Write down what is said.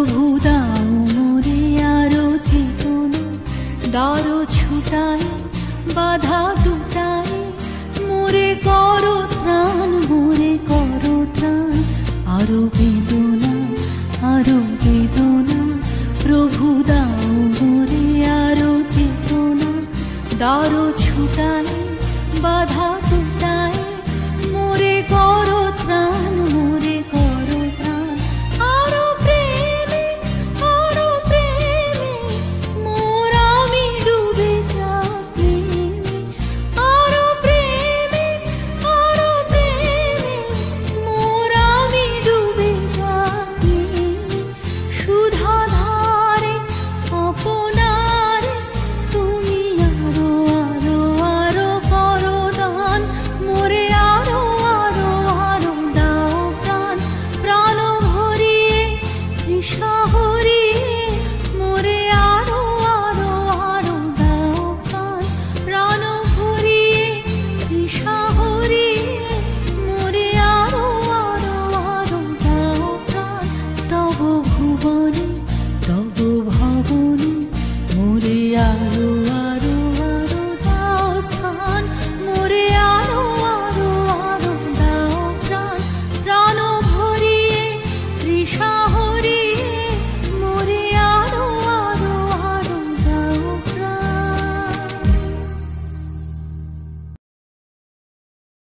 প্রভু দাও মোরে আরো চেতনা, দারো ছুটায় বাধা দুটায়, মোরে করো ত্রাণ, মোরে করো ত্রাণ। আরো বেদনা, আরো বেদনা, প্রভু দাও মোরে আরো চেতনা, দারো ছুটায় বাধা দুটায়, মোরে করো ত্রাণ, মোরে করো ত্রাণ। আরো প্রেমে, আরো প্রেমে, মোর আমি ডুবে যাই। আরো প্রেমে, আরো প্রেমে, মোর আমি ডুবে যাই। সুধা ধারে আপনারে তুমি আরো আরো আরো করো দান, মোরে আরো আরো আরো দাও প্রাণ। প্রাণ ভরিয়ে তৃষা হরিয়ে